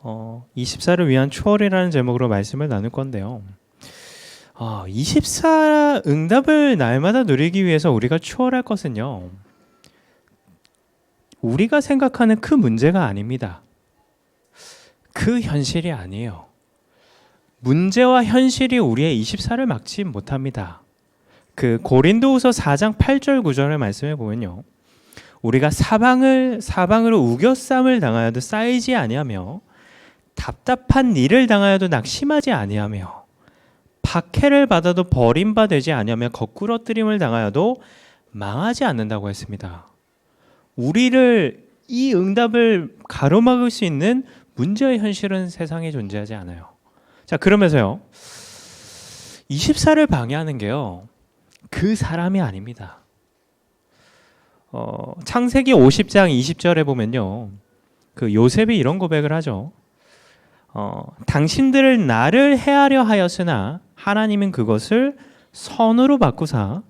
24를 위한 초월이라는 제목으로 말씀을 나눌 건데요. 24 응답을 날마다 누리기 위해서 우리가 추월할 것은요, 우리가 생각하는 그 문제가 아닙니다. 그 현실이 아니에요. 문제와 현실이 우리의 24를 막지 못합니다. 그 고린도후서 4장 8절 9절의 말씀을 보면요, 우리가 사방으로 우겨쌈을 당하여도 쌓이지 아니하며 답답한 일을 당하여도 낙심하지 아니하며 박해를 받아도 버림받지 아니하며 거꾸러뜨림을 당하여도 망하지 않는다고 했습니다. 우리를 이 응답을 가로막을 수 있는 문제의 현실은 세상에 존재하지 않아요. 자, 그러면서요, 24를 방해하는 게요, 그 사람이 아닙니다. 창세기 50장 20절에 보면요, 그 요셉이 이런 고백을 하죠. 당신들을 나를 해하려 하였으나 하나님은 그것을 선으로 바꾸사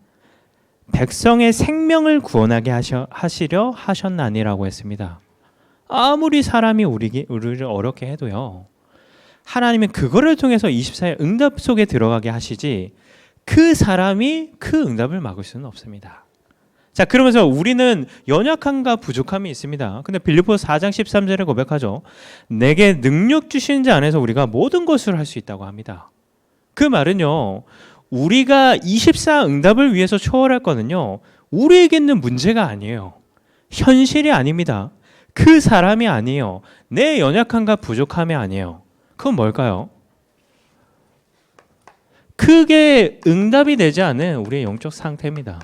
백성의 생명을 구원하게 하시려 하셨나니라고 했습니다. 아무리 사람이 우리를 어렵게 해도요, 하나님은 그거를 통해서 24의 응답 속에 들어가게 하시지 그 사람이 그 응답을 막을 수는 없습니다. 자, 그러면서 우리는 연약함과 부족함이 있습니다. 근데 빌립보서 4장 13절에 고백하죠. 내게 능력 주신 자 안에서 우리가 모든 것을 할 수 있다고 합니다. 그 말은요, 우리가 24 응답을 위해서 초월할 거는요, 우리에게 있는 문제가 아니에요. 현실이 아닙니다. 그 사람이 아니에요. 내 연약함과 부족함이 아니에요. 그건 뭘까요? 크게 응답이 되지 않은 우리의 영적 상태입니다.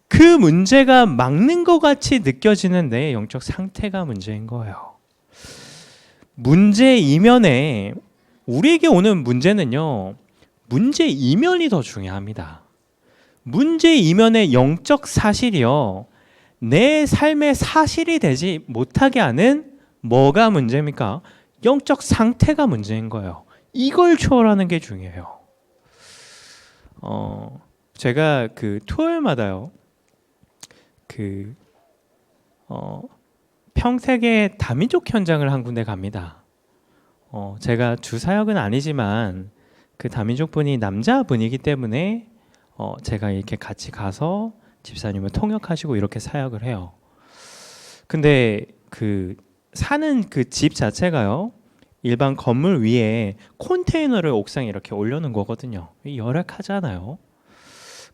그 문제가 막는 것 같이 느껴지는 내 영적 상태가 문제인 거예요. 문제 이면에 우리에게 오는 문제는요, 문제 이면이 더 중요합니다. 문제 이면의 영적 사실이요, 내 삶의 사실이 되지 못하게 하는 뭐가 문제입니까? 영적 상태가 문제인 거예요. 이걸 초월하는 게 중요해요. 제가 그 토요일마다요, 평택의 다민족 현장을 한 군데 갑니다. 제가 주사역은 아니지만 그 다민족 분이 남자분이기 때문에 제가 이렇게 같이 가서 집사님을 통역하시고 이렇게 사역을 해요. 근데 그 사는 그 집 자체가요, 일반 건물 위에 컨테이너를 옥상에 이렇게 올려놓은 거거든요. 열악하잖아요.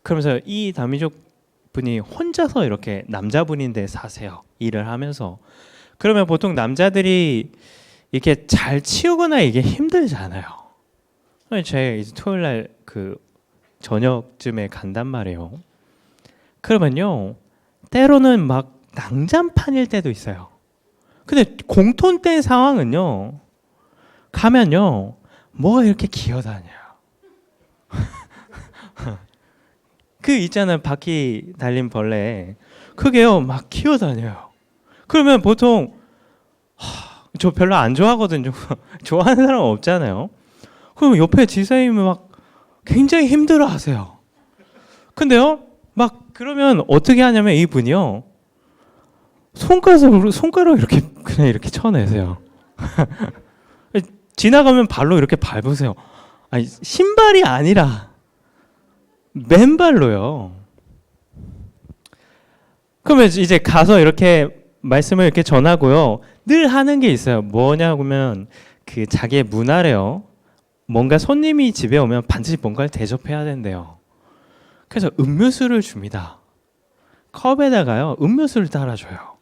그러면서 이 다민족 분이 혼자서 이렇게 남자분인데 사세요. 일을 하면서. 그러면 보통 남자들이 이렇게 잘 치우거나 이게 힘들잖아요. 제가 이제 토요일 날 그 저녁쯤에 간단 말이에요. 그러면요, 때로는 막 난장판일 때도 있어요. 근데 공통된 상황은요, 가면요, 뭐가 이렇게 기어다녀요. 그 있잖아요, 바퀴 달린 벌레. 그게요, 막 기어다녀요. 그러면 보통 저 별로 안 좋아하거든요. 좋아하는 사람 없잖아요. 그럼 옆에 지사님이 막 굉장히 힘들어하세요. 근데요, 막 그러면 어떻게 하냐면 이분이요, 손가락으로 이렇게 그냥 이렇게 쳐내세요. 지나가면 발로 이렇게 밟으세요. 아니, 신발이 아니라 맨발로요. 그러면 이제 가서 이렇게 말씀을 이렇게 전하고요, 늘 하는 게 있어요. 뭐냐면 그 자기의 문화래요. 뭔가 손님이 집에 오면 반드시 뭔가를 대접해야 된대요. 그래서 음료수를 줍니다. 컵에다가요, 음료수를 따라줘요.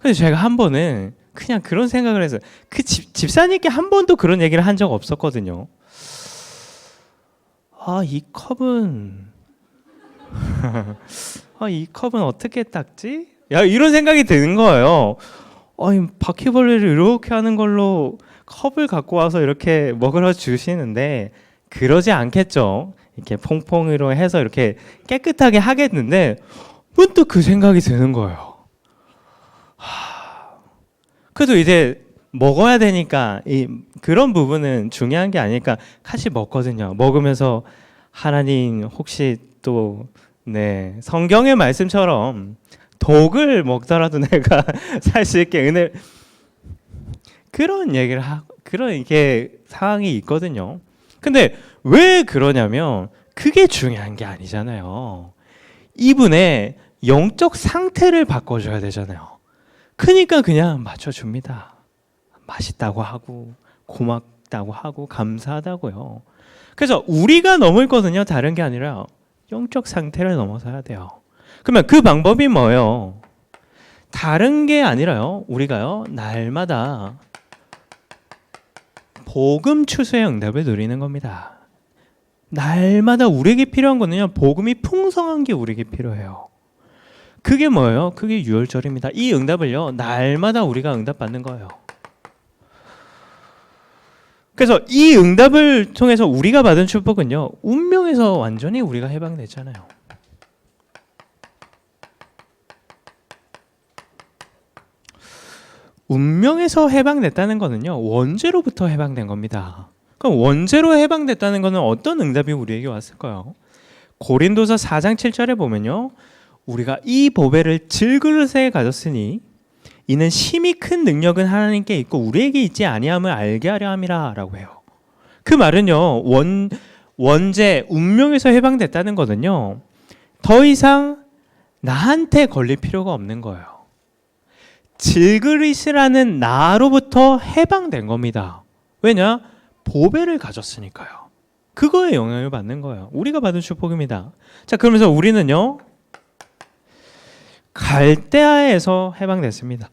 근데 제가 한 번은 그냥 그런 생각을 해서, 그 집사님께 한 번도 그런 얘기를 한 적 없었거든요. 이 컵은 이 컵은 어떻게 닦지? 야, 이런 생각이 드는 거예요. 바퀴벌레를 이렇게 하는 걸로 컵을 갖고 와서 이렇게 먹으러 주시는데 그러지 않겠죠. 이렇게 퐁퐁으로 해서 이렇게 깨끗하게 하겠는데 문득 그 생각이 드는 거예요. 그래도 이제 먹어야 되니까 그런 부분은 중요한 게 아니니까 같이 먹거든요. 먹으면서 하나님 혹시 또 성경의 말씀처럼 독을 먹더라도 내가 살 수 있게 그런 얘기를 그런 이게 상황이 있거든요. 근데 왜 그러냐면 그게 중요한 게 아니잖아요. 이분의 영적 상태를 바꿔줘야 되잖아요. 그러니까 그냥 맞춰줍니다. 맛있다고 하고 고맙다고 하고 감사하다고요. 그래서 우리가 넘을 거는요, 다른 게 아니라 영적 상태를 넘어서야 돼요. 그러면 그 방법이 뭐예요? 다른 게 아니라요, 우리가요 날마다 복음 추수의 응답을 누리는 겁니다. 날마다 우리에게 필요한 거는요, 복음이 풍성한 게 우리에게 필요해요. 그게 뭐예요? 그게 유월절입니다. 이 응답을요 날마다 우리가 응답받는 거예요. 그래서 이 응답을 통해서 우리가 받은 축복은요, 운명에서 완전히 우리가 해방됐잖아요. 운명에서 해방됐다는 거는요, 원죄로부터 해방된 겁니다. 그럼 원죄로 해방됐다는 거는 어떤 응답이 우리에게 왔을까요? 고린도서 4장 7절에 보면요, 우리가 이 보배를 질그릇에 가졌으니 이는 심히 큰 능력은 하나님께 있고 우리에게 있지 아니함을 알게 하려 함이라 라고 해요. 그 말은요, 원죄 운명에서 해방됐다는 거는요, 더 이상 나한테 걸릴 필요가 없는 거예요. 질그릇이라는 나로부터 해방된 겁니다. 왜냐? 보배를 가졌으니까요. 그거에 영향을 받는 거예요. 우리가 받은 축복입니다. 자, 그러면서 우리는요, 갈대아에서 해방됐습니다.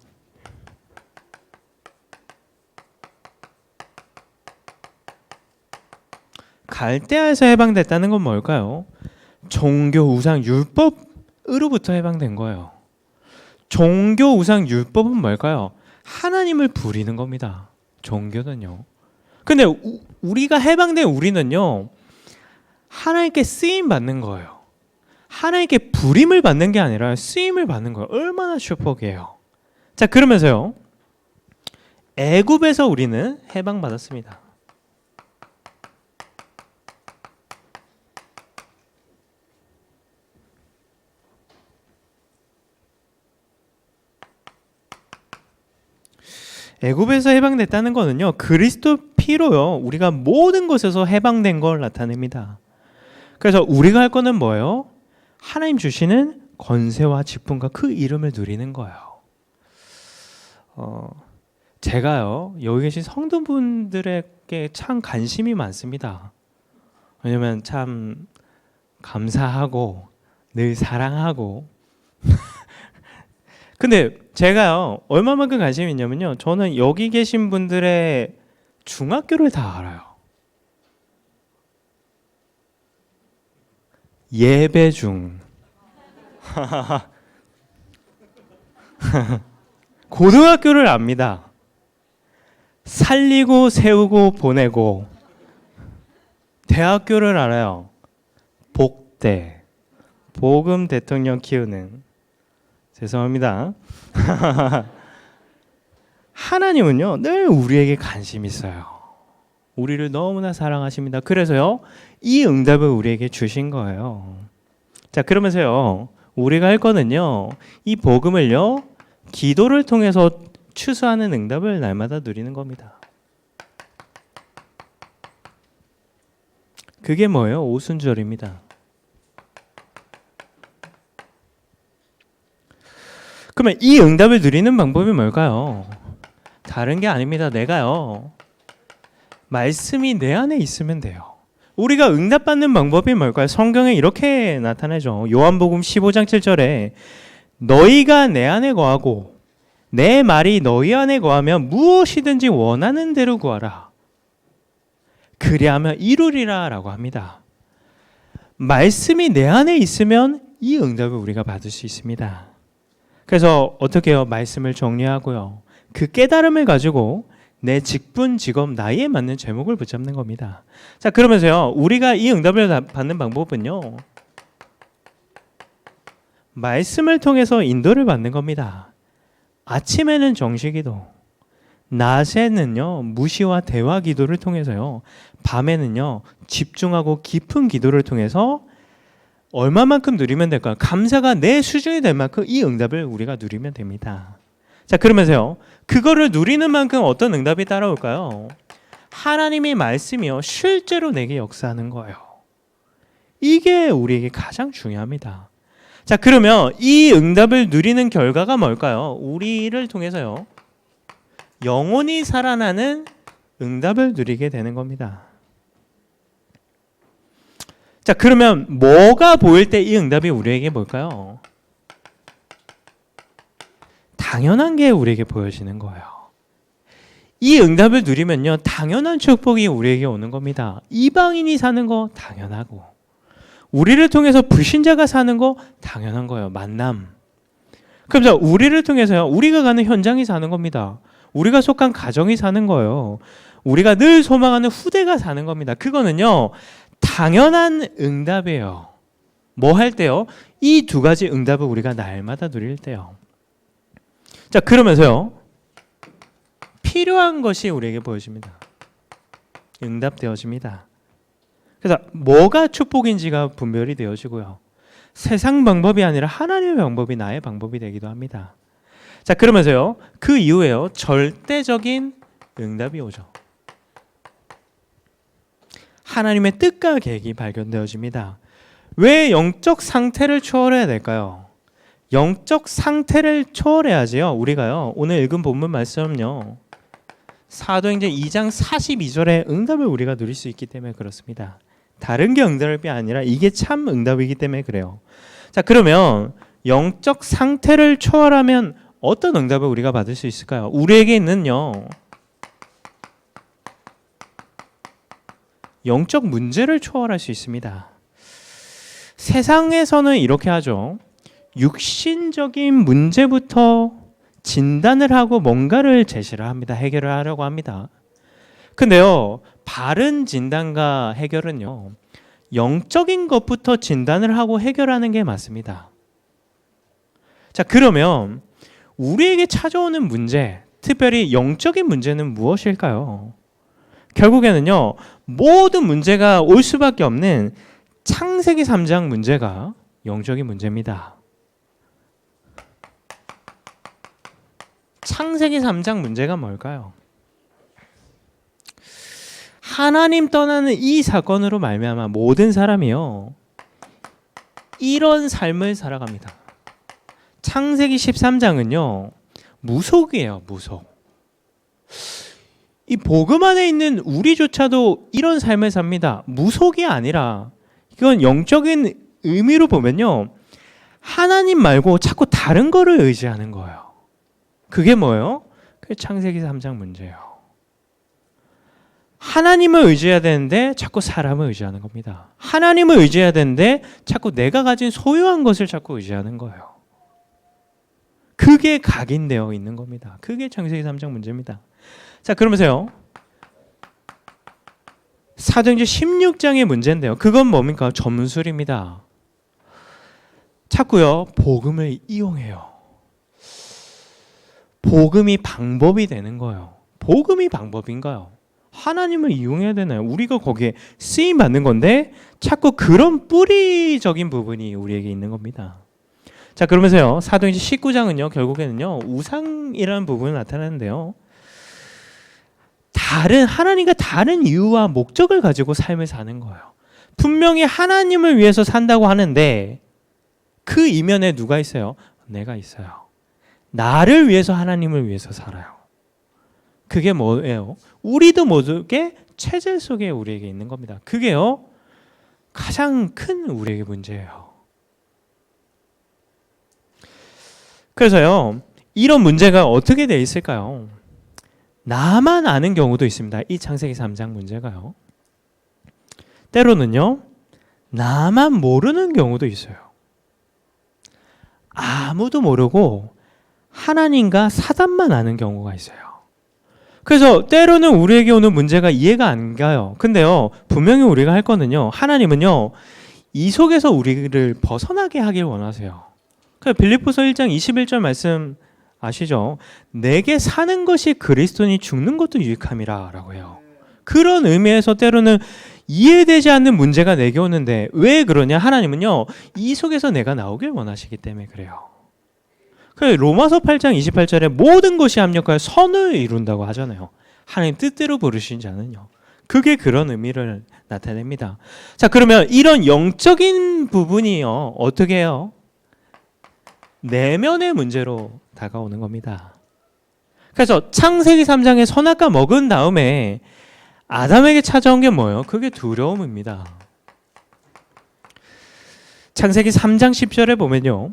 갈대아에서 해방됐다는 건 뭘까요? 종교 우상 율법으로부터 해방된 거예요. 종교 우상 율법은 뭘까요? 하나님을 부리는 겁니다. 종교는요. 근데 우리가 해방된 우리는요, 하나님께 쓰임 받는 거예요. 하나님께 부림을 받는 게 아니라 쓰임을 받는 거예요. 얼마나 축복이에요. 자, 그러면서요, 애굽에서 우리는 해방받았습니다. 애굽에서 해방됐다는 거는요, 그리스도 피로요, 우리가 모든 것에서 해방된 걸 나타냅니다. 그래서 우리가 할 거는 뭐예요? 하나님 주시는 권세와 직분과 그 이름을 누리는 거예요. 제가요, 여기 계신 성도분들에게 참 관심이 많습니다. 왜냐면 참 감사하고 늘 사랑하고 근데 제가요, 얼마만큼 관심이 있냐면요, 저는 여기 계신 분들의 중학교를 다 알아요. 예배 중 고등학교를 압니다. 살리고 세우고 보내고 대학교를 알아요. 복대, 복음 대통령 키우는. 죄송합니다. 하나님은요, 늘 우리에게 관심 있어요. 우리를 너무나 사랑하십니다. 그래서요, 이 응답을 우리에게 주신 거예요. 자, 그러면서요, 우리가 할 거는요, 이 복음을요, 기도를 통해서 추수하는 응답을 날마다 누리는 겁니다. 그게 뭐예요? 오순절입니다. 그러면 이 응답을 누리는 방법이 뭘까요? 다른 게 아닙니다. 내가요, 말씀이 내 안에 있으면 돼요. 우리가 응답받는 방법이 뭘까요? 성경에 이렇게 나타내죠. 요한복음 15장 7절에 너희가 내 안에 거하고 내 말이 너희 안에 거하면 무엇이든지 원하는 대로 구하라. 그리하면 이루리라 라고 합니다. 말씀이 내 안에 있으면 이 응답을 우리가 받을 수 있습니다. 그래서 어떻게 해요? 말씀을 정리하고요, 그 깨달음을 가지고 내 직분, 직업, 나이에 맞는 제목을 붙잡는 겁니다. 자, 그러면서요, 우리가 이 응답을 받는 방법은요, 말씀을 통해서 인도를 받는 겁니다. 아침에는 정식기도, 낮에는요 무시와 대화 기도를 통해서요, 밤에는요 집중하고 깊은 기도를 통해서 얼마만큼 누리면 될까요? 감사가 내 수준이 될 만큼 이 응답을 우리가 누리면 됩니다. 자, 그러면서요, 그거를 누리는 만큼 어떤 응답이 따라올까요? 하나님의 말씀이요 실제로 내게 역사하는 거예요. 이게 우리에게 가장 중요합니다. 자, 그러면 이 응답을 누리는 결과가 뭘까요? 우리를 통해서요 영원히 살아나는 응답을 누리게 되는 겁니다. 자, 그러면 뭐가 보일 때 이 응답이 우리에게 뭘까요? 당연한 게 우리에게 보여지는 거예요. 이 응답을 누리면요 당연한 축복이 우리에게 오는 겁니다. 이방인이 사는 거 당연하고, 우리를 통해서 불신자가 사는 거 당연한 거예요. 만남. 그럼 우리를 통해서요 우리가 가는 현장이 사는 겁니다. 우리가 속한 가정이 사는 거예요. 우리가 늘 소망하는 후대가 사는 겁니다. 그거는요 당연한 응답이에요. 뭐 할 때요? 이 두 가지 응답을 우리가 날마다 누릴 때요. 자, 그러면서요 필요한 것이 우리에게 보여집니다. 응답되어집니다. 그래서 뭐가 축복인지가 분별이 되어지고요. 세상 방법이 아니라 하나님의 방법이 나의 방법이 되기도 합니다. 자, 그러면서요 그 이후에요 절대적인 응답이 오죠. 하나님의 뜻과 계획이 발견되어집니다. 왜 영적 상태를 초월해야 될까요? 영적 상태를 초월해야지요 우리가요 오늘 읽은 본문 말씀은요 사도행전 2장 42절의 응답을 우리가 누릴 수 있기 때문에 그렇습니다. 다른 게 응답이 아니라 이게 참 응답이기 때문에 그래요. 자, 그러면 영적 상태를 초월하면 어떤 응답을 우리가 받을 수 있을까요? 우리에게 있는요 영적 문제를 초월할 수 있습니다. 세상에서는 이렇게 하죠. 육신적인 문제부터 진단을 하고 뭔가를 제시를 합니다. 해결을 하려고 합니다. 근데요 바른 진단과 해결은요 영적인 것부터 진단을 하고 해결하는 게 맞습니다. 자, 그러면 우리에게 찾아오는 문제, 특별히 영적인 문제는 무엇일까요? 결국에는요 모든 문제가 올 수밖에 없는 창세기 3장 문제가 영적인 문제입니다. 창세기 3장 문제가 뭘까요? 하나님 떠나는 이 사건으로 말미암아 모든 사람이요 이런 삶을 살아갑니다. 창세기 13장은요 무속이에요. 무속. 이 복음 안에 있는 우리조차도 이런 삶을 삽니다. 무속이 아니라 이건 영적인 의미로 보면요 하나님 말고 자꾸 다른 거를 의지하는 거예요. 그게 뭐예요? 그게 창세기 3장 문제예요. 하나님을 의지해야 되는데 자꾸 사람을 의지하는 겁니다. 하나님을 의지해야 되는데 자꾸 내가 가진 소유한 것을 자꾸 의지하는 거예요. 그게 각인되어 있는 겁니다. 그게 창세기 3장 문제입니다. 자, 그러면서요 사도행전 16장의 문제인데요. 그건 뭡니까? 점술입니다. 자꾸요 복음을 이용해요. 복음이 방법이 되는 거예요. 복음이 방법인가요? 하나님을 이용해야 되나요? 우리가 거기에 쓰임 받는 건데 자꾸 그런 뿌리적인 부분이 우리에게 있는 겁니다. 자, 그러면서요 사도행전 19장은요 결국에는요 우상이라는 부분이 나타나는데요 하나님과 다른 이유와 목적을 가지고 삶을 사는 거예요. 분명히 하나님을 위해서 산다고 하는데 그 이면에 누가 있어요? 내가 있어요. 나를 위해서 하나님을 위해서 살아요. 그게 뭐예요? 우리도 모두게 체질 속에 우리에게 있는 겁니다. 그게요 가장 큰 우리에게 문제예요. 그래서요 이런 문제가 어떻게 돼 있을까요? 나만 아는 경우도 있습니다. 이 창세기 3장 문제가요 때로는요 나만 모르는 경우도 있어요. 아무도 모르고 하나님과 사단만 아는 경우가 있어요. 그래서 때로는 우리에게 오는 문제가 이해가 안 가요. 근데요 분명히 우리가 할 거는요 하나님은요 이 속에서 우리를 벗어나게 하길 원하세요. 그래서 빌립보서 1장 21절 말씀 아시죠? 내게 사는 것이 그리스도니 죽는 것도 유익함이라 라고 해요. 그런 의미에서 때로는 이해되지 않는 문제가 내게 오는데 왜 그러냐? 하나님은요 이 속에서 내가 나오길 원하시기 때문에 그래요. 로마서 8장 28절에 모든 것이 합력하여 선을 이룬다고 하잖아요. 하나님 뜻대로 부르신 자는요. 그게 그런 의미를 나타냅니다. 자, 그러면 이런 영적인 부분이요, 어떻게 해요? 내면의 문제로 다가오는 겁니다. 그래서 창세기 3장에 선악과 먹은 다음에 아담에게 찾아온 게 뭐예요? 그게 두려움입니다. 창세기 3장 10절에 보면요,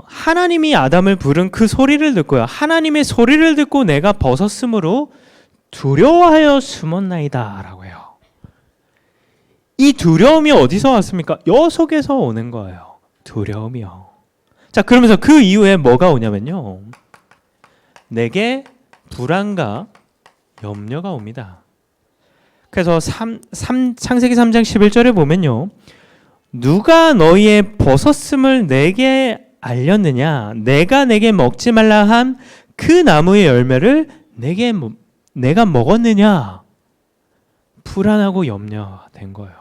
하나님이 아담을 부른 그 소리를 듣고요, 하나님의 소리를 듣고 내가 벗었으므로 두려워하여 숨었나이다 라고 해요. 이 두려움이 어디서 왔습니까? 여 속에서 오는 거예요. 두려움이요. 자, 그러면서 그 이후에 뭐가 오냐면요, 내게 불안과 염려가 옵니다. 그래서 창세기 3장 11절에 보면요, 누가 너희의 벗었음을 내게 알렸느냐? 내가 내게 먹지 말라 한 그 나무의 열매를 내가 먹었느냐? 불안하고 염려된 거예요.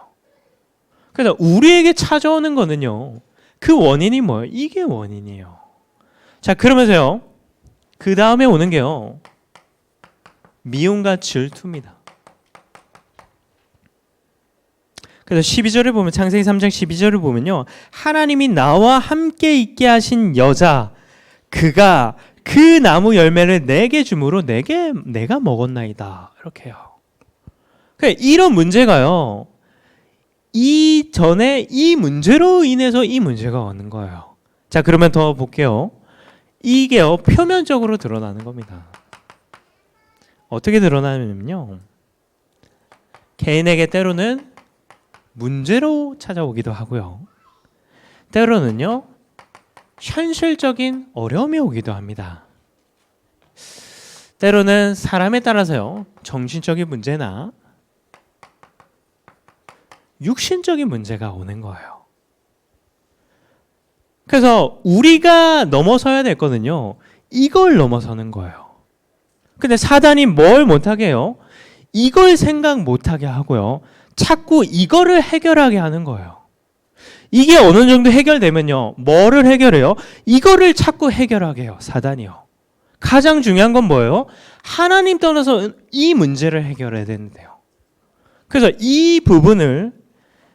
그래서 우리에게 찾아오는 거는요, 그 원인이 뭐예요? 이게 원인이에요. 자, 그러면서요, 그 다음에 오는 게요, 미움과 질투입니다. 그래서 12절을 보면, 창세기 3장 12절을 보면요, 하나님이 나와 함께 있게 하신 여자, 그가 그 나무 열매를 내게 주므로 내가 먹었나이다. 이렇게 해요. 그러니까 이런 문제가요, 이전에 이 문제로 인해서 이 문제가 오는 거예요. 자, 그러면 더 볼게요. 이게요, 표면적으로 드러나는 겁니다. 어떻게 드러나냐면요, 개인에게 때로는 문제로 찾아오기도 하고요, 때로는요, 현실적인 어려움이 오기도 합니다. 때로는 사람에 따라서요, 정신적인 문제나 육신적인 문제가 오는 거예요. 그래서 우리가 넘어서야 될 거는요, 이걸 넘어서는 거예요. 근데 사단이 뭘 못하게 해요? 이걸 생각 못하게 하고요, 자꾸 이거를 해결하게 하는 거예요. 이게 어느 정도 해결되면요, 뭐를 해결해요? 이거를 자꾸 해결하게 해요, 사단이요. 가장 중요한 건 뭐예요? 하나님 떠나서 이 문제를 해결해야 되는데요. 그래서 이 부분을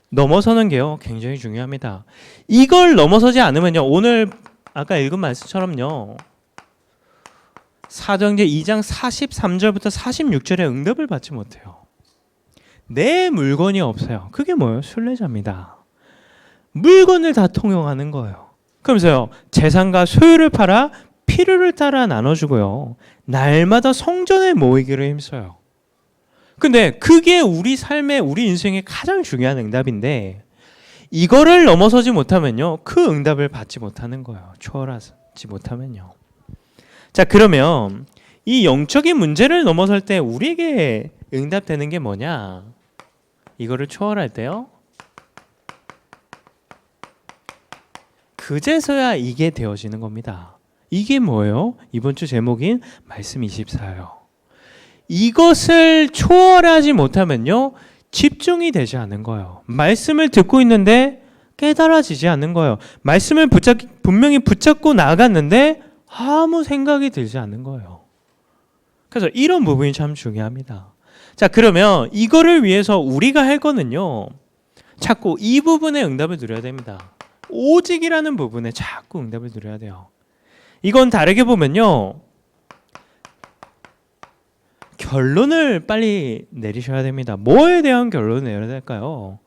넘어서는 게요, 굉장히 중요합니다. 이걸 넘어서지 않으면요, 오늘 아까 읽은 말씀처럼요, 사도행전 2장 43절부터 46절에 응답을 받지 못해요. 내 물건이 없어요. 그게 뭐예요? 순례자입니다. 물건을 다 통용하는 거예요. 그러면서요, 재산과 소유를 팔아 피르를 따라 나눠주고요, 날마다 성전에 모이기를 힘써요. 근데 그게 우리 삶의, 우리 인생의 가장 중요한 응답인데, 이거를 넘어서지 못하면요, 그 응답을 받지 못하는 거예요. 초월하지 못하면요. 자, 그러면 이 영적인 문제를 넘어설 때 우리에게 응답되는 게 뭐냐? 이거를 초월할 때요, 그제서야 이게 되어지는 겁니다. 이게 뭐예요? 이번 주 제목인 말씀 24예요. 이것을 초월하지 못하면요, 집중이 되지 않는 거예요. 말씀을 듣고 있는데 깨달아지지 않는 거예요. 말씀을 분명히 붙잡고 나아갔는데 아무 생각이 들지 않는 거예요. 그래서 이런 부분이 참 중요합니다. 자, 그러면 이거를 위해서 우리가 할 거는요, 자꾸 이 부분에 응답을 누려야 됩니다. 오직이라는 부분에 자꾸 응답을 누려야 돼요. 이건 다르게 보면요, 결론을 빨리 내리셔야 됩니다. 뭐에 대한 결론을 내려야 될까요?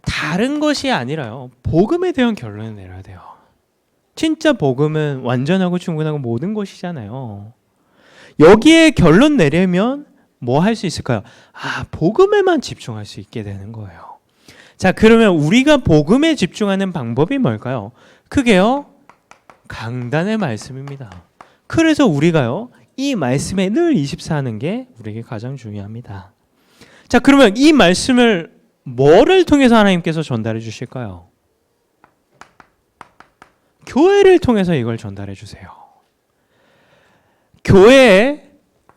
다른 것이 아니라요, 복음에 대한 결론을 내려야 돼요. 진짜 복음은 완전하고 충분하고 모든 것이잖아요. 여기에 결론 내려면 뭐 할 수 있을까요? 복음에만 집중할 수 있게 되는 거예요. 자, 그러면 우리가 복음에 집중하는 방법이 뭘까요? 그게요, 강단의 말씀입니다. 그래서 우리가요, 이 말씀에 늘 24하는 게 우리에게 가장 중요합니다. 자, 그러면 이 말씀을 뭐를 통해서 하나님께서 전달해 주실까요? 교회를 통해서 이걸 전달해 주세요. 교회에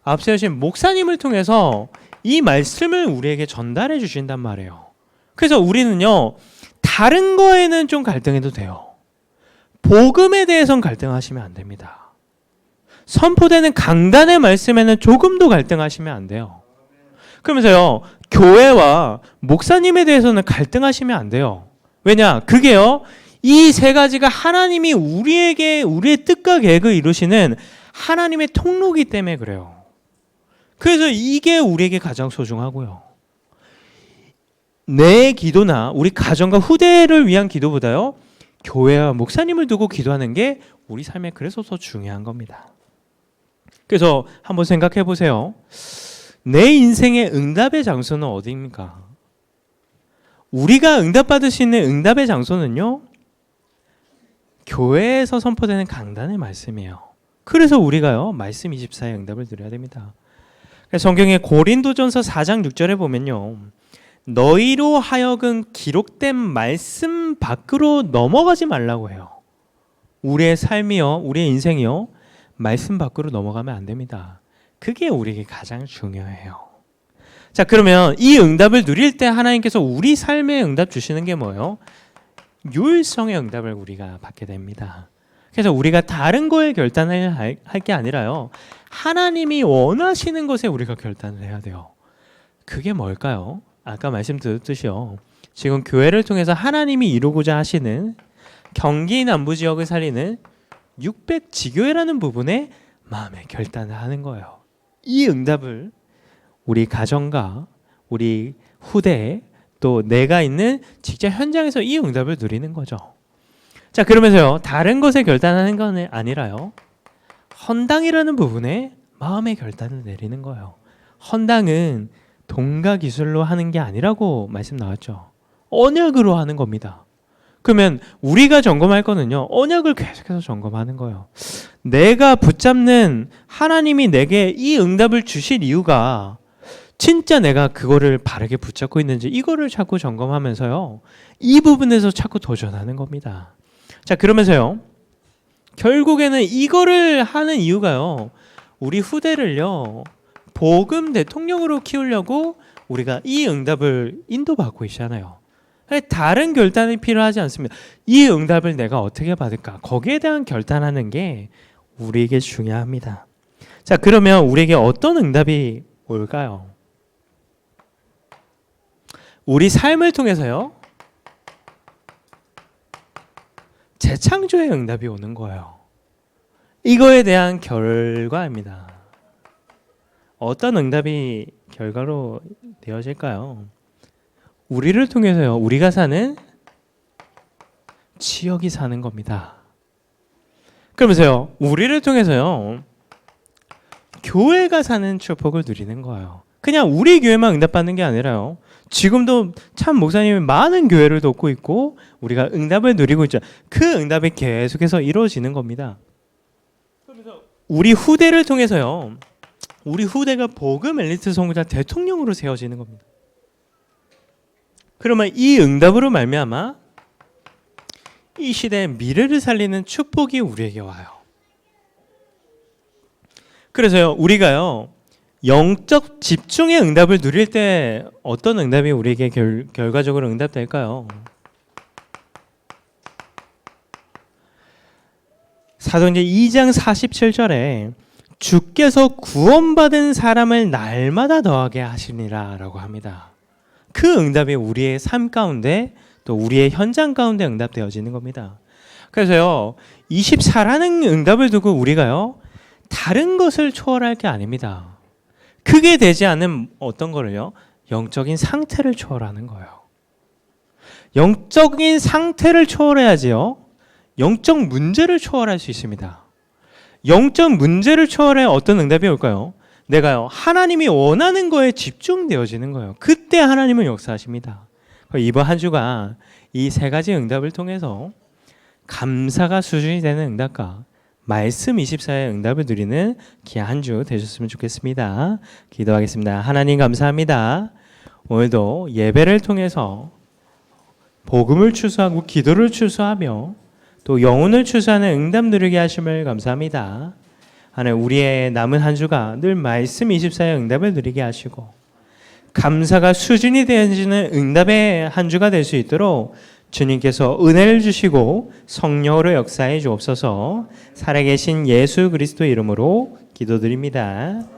앞세우신 목사님을 통해서 이 말씀을 우리에게 전달해 주신단 말이에요. 그래서 우리는요, 다른 거에는 좀 갈등해도 돼요. 복음에 대해서는 갈등하시면 안 됩니다. 선포되는 강단의 말씀에는 조금도 갈등하시면 안 돼요. 그러면서요, 교회와 목사님에 대해서는 갈등하시면 안 돼요. 왜냐? 그게요, 이 세 가지가 하나님이 우리에게 우리의 뜻과 계획을 이루시는 하나님의 통로이기 때문에 그래요. 그래서 이게 우리에게 가장 소중하고요. 내 기도나 우리 가정과 후대를 위한 기도보다요, 교회와 목사님을 두고 기도하는 게 우리 삶에 그래서 더 중요한 겁니다. 그래서 한번 생각해 보세요. 내 인생의 응답의 장소는 어디입니까? 우리가 응답받을 수 있는 응답의 장소는요, 교회에서 선포되는 강단의 말씀이에요. 그래서 우리가요, 말씀 24의 응답을 드려야 됩니다. 성경의 고린도전서 4장 6절에 보면요, 너희로 하여금 기록된 말씀 밖으로 넘어가지 말라고 해요. 우리의 삶이요, 우리의 인생이요, 말씀 밖으로 넘어가면 안 됩니다. 그게 우리에게 가장 중요해요. 자, 그러면 이 응답을 누릴 때 하나님께서 우리 삶에 응답 주시는 게 뭐예요? 유일성의 응답을 우리가 받게 됩니다. 그래서 우리가 다른 거에 결단을 할 게 아니라요, 하나님이 원하시는 것에 우리가 결단을 해야 돼요. 그게 뭘까요? 아까 말씀드렸듯이요, 지금 교회를 통해서 하나님이 이루고자 하시는 경기 남부 지역을 살리는 600지교회라는 부분에 마음의 결단을 하는 거예요. 이 응답을 우리 가정과 우리 후대, 또 내가 있는 직장 현장에서 이 응답을 누리는 거죠. 자, 그러면서요, 다른 것에 결단하는 건 아니라요, 헌당이라는 부분에 마음의 결단을 내리는 거예요. 헌당은 돈과 기술로 하는 게 아니라고 말씀 나왔죠. 언약으로 하는 겁니다. 그러면 우리가 점검할 거는요, 언약을 계속해서 점검하는 거예요. 내가 붙잡는 하나님이 내게 이 응답을 주실 이유가 진짜 내가 그거를 바르게 붙잡고 있는지, 이거를 자꾸 점검하면서요, 이 부분에서 자꾸 도전하는 겁니다. 자, 그러면서요, 결국에는 이거를 하는 이유가요, 우리 후대를요, 복음 대통령으로 키우려고 우리가 이 응답을 인도받고 있잖아요. 다른 결단이 필요하지 않습니다. 이 응답을 내가 어떻게 받을까? 거기에 대한 결단하는 게 우리에게 중요합니다. 자, 그러면 우리에게 어떤 응답이 올까요? 우리 삶을 통해서요, 재창조의 응답이 오는 거예요. 이거에 대한 결과입니다. 어떤 응답이 결과로 되어질까요? 우리를 통해서요, 우리가 사는 지역이 사는 겁니다. 그러면서요, 우리를 통해서요, 교회가 사는 축복을 누리는 거예요. 그냥 우리 교회만 응답받는 게 아니라요, 지금도 참 목사님이 많은 교회를 돕고 있고 우리가 응답을 누리고 있죠. 그 응답이 계속해서 이루어지는 겁니다. 그러면서 우리 후대를 통해서요, 우리 후대가 복음 엘리트 선교사 대통령으로 세워지는 겁니다. 그러면 이 응답으로 말미암아 이 시대의 미래를 살리는 축복이 우리에게 와요. 그래서요, 우리가요, 영적 집중의 응답을 누릴 때 어떤 응답이 우리에게 결과적으로 응답될까요? 사도행전 2장 47절에 주께서 구원받은 사람을 날마다 더하게 하시니라 라고 합니다. 그 응답이 우리의 삶 가운데, 또 우리의 현장 가운데 응답되어지는 겁니다. 그래서요, 24라는 응답을 두고 우리가요, 다른 것을 초월할 게 아닙니다. 그게 되지 않는 어떤 거를요, 영적인 상태를 초월하는 거예요. 영적인 상태를 초월해야지요, 영적 문제를 초월할 수 있습니다. 영적 문제를 초월해 어떤 응답이 올까요? 내가요, 하나님이 원하는 거에 집중되어지는 거예요. 그때 하나님은 역사하십니다. 이번 한 주가 이 세 가지 응답을 통해서 감사가 수준이 되는 응답과 말씀 24의 응답을 누리는 귀한 한 주 되셨으면 좋겠습니다. 기도하겠습니다. 하나님 감사합니다. 오늘도 예배를 통해서 복음을 추수하고 기도를 추수하며 또 영혼을 추수하는 응답 누리게 하심을 감사합니다. 하나님, 우리의 남은 한 주가 늘 말씀 24의 응답을 누리게 하시고 감사가 수준이 되어지는 응답의 한 주가 될 수 있도록 주님께서 은혜를 주시고 성령으로 역사해 주옵소서. 살아계신 예수 그리스도 이름으로 기도드립니다.